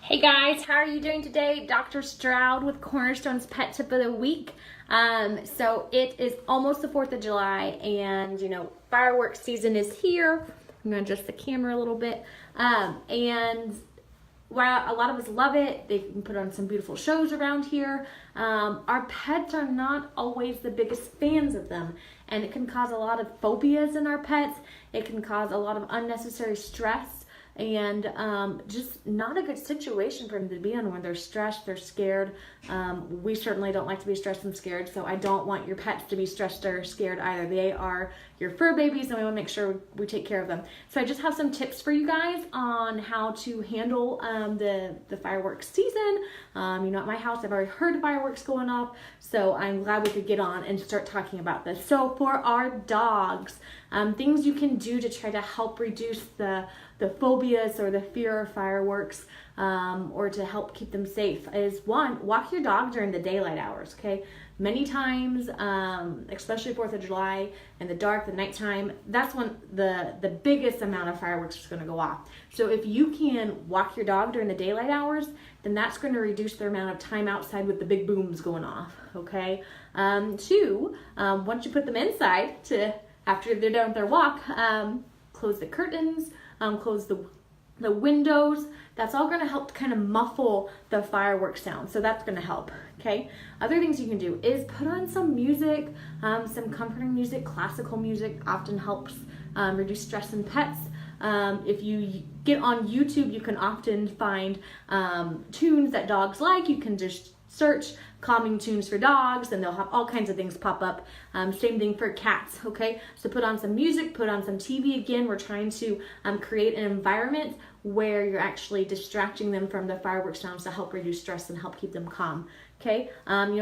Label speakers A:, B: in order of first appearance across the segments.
A: Hey guys, how are you doing today? Dr. Stroud with Cornerstone's Pet Tip of the Week. So it is almost the 4th of July and fireworks season is here. I'm gonna adjust the camera a little bit. And while a lot of us love it, they can put on some beautiful shows around here. Our pets are not always the biggest fans of them, and it can cause a lot of phobias in our pets. It can cause a lot of unnecessary stress. And just not a good situation for them to be in when they're stressed, they're scared. We certainly don't like to be stressed and scared, so I don't want your pets to be stressed or scared either. They are your fur babies, and we want to make sure we take care of them. So I just have some tips for you guys on how to handle the fireworks season. At my house, I've already heard fireworks going off, so I'm glad we could get on and start talking about this. So for our dogs, things you can do to try to help reduce the phobias or the fear of fireworks, or to help keep them safe is one, walk your dog during the daylight hours, okay? Many times, especially 4th of July, in the dark, the nighttime, that's when the biggest amount of fireworks is gonna go off. So if you can walk your dog during the daylight hours, then that's gonna reduce the amount of time outside with the big booms going off, okay? Two, once you put them inside after they're done with their walk, close the curtains, close the windows. That's all going to help kind of muffle the fireworks sound. So that's going to help. Okay. Other things you can do is put on some music, some comforting music. Classical music often helps reduce stress in pets. If you get on YouTube, you can often find tunes that dogs like. You can just search calming tunes for dogs and they'll have all kinds of things pop up. Same thing for cats, okay? So put on some music, put on some TV. Again, we're trying to create an environment where you're actually distracting them from the fireworks sounds to help reduce stress and help keep them calm, okay?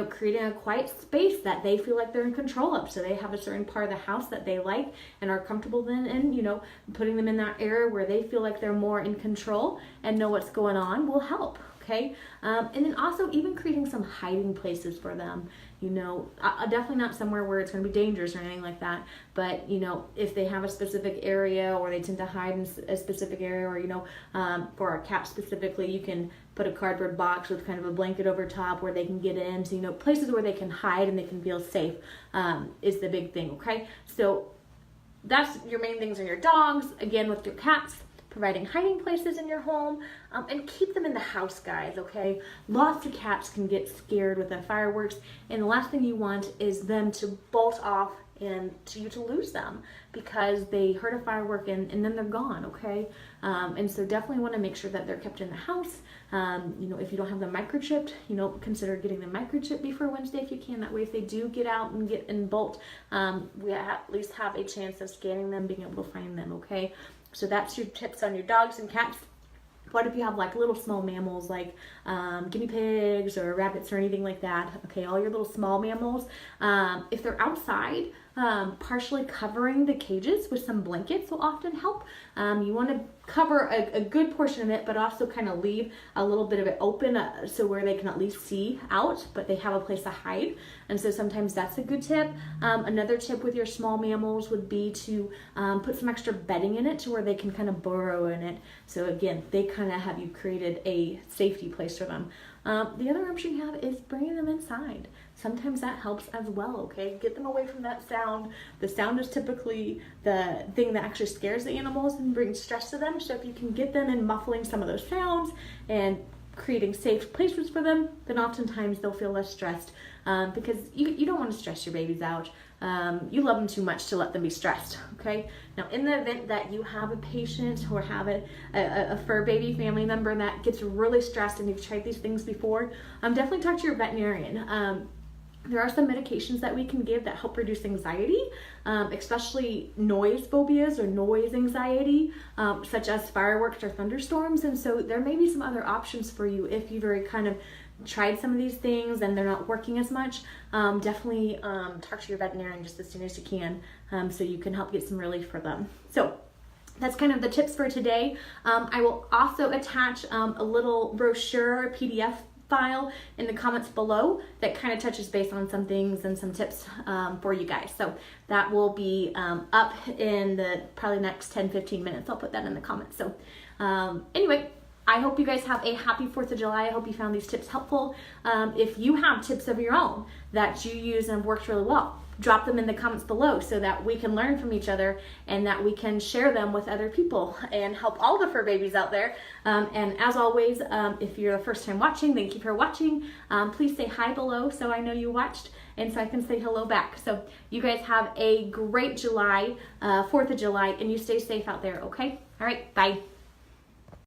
A: Creating a quiet space that they feel like they're in control of. So they have a certain part of the house that they like and are comfortable in, and putting them in that area where they feel like they're more in control and know what's going on will help. Okay, and then also even creating some hiding places for them. Definitely not somewhere where it's going to be dangerous or anything like that. But if they have a specific area or they tend to hide in a specific area, or for our cat specifically, you can put a cardboard box with kind of a blanket over top where they can get in. So places where they can hide and they can feel safe is the big thing. Okay, so that's your main things on your dogs. Again, with your cats, providing hiding places in your home, and keep them in the house, guys, okay? Lots of cats can get scared with the fireworks, and the last thing you want is them to bolt off and you to lose them because they heard a firework and then they're gone, okay? And so definitely want to make sure that they're kept in the house. If you don't have them microchipped, consider getting them microchipped before Wednesday if you can. That way if they do get out and get in bolt, we at least have a chance of scanning them, being able to find them, okay? So that's your tips on your dogs and cats. What if you have like little small mammals like guinea pigs or rabbits or anything like that? Okay, all your little small mammals. If they're outside, partially covering the cages with some blankets will often help. You want to cover a good portion of it, but also kind of leave a little bit of it open so where they can at least see out, but they have a place to hide. And so sometimes that's a good tip. Another tip with your small mammals would be to put some extra bedding in it to where they can kind of burrow in it. So again, they kind of have you created a safety place for them. The other option you have is bringing them inside. Sometimes that helps as well, okay? Get them away from that sound. The sound is typically the thing that actually scares the animals and brings stress to them. So if you can get them in muffling some of those sounds and creating safe places for them, then oftentimes they'll feel less stressed because you don't want to stress your babies out. You love them too much to let them be stressed, okay? Now, in the event that you have a patient or have a fur baby family member that gets really stressed and you've tried these things before, definitely talk to your veterinarian. There are some medications that we can give that help reduce anxiety, especially noise phobias or noise anxiety, such as fireworks or thunderstorms. And so there may be some other options for you if you've already kind of tried some of these things and they're not working as much. Definitely talk to your veterinarian just as soon as you can, so you can help get some relief for them. So that's kind of the tips for today. I will also attach a little brochure PDF file in the comments below that kind of touches base on some things and some tips for you guys. So that will be up in the probably next 10-15 minutes. I'll put that in the comments. So anyway, I hope you guys have a happy 4th of July. I hope you found these tips helpful. If you have tips of your own that you use and have worked really well, drop them in the comments below so that we can learn from each other and that we can share them with other people and help all the fur babies out there. And as always, if you're the first time watching, thank you for watching. Please say hi below so I know you watched and so I can say hello back. So you guys have a great July, 4th of July, and you stay safe out there, okay? All right, bye.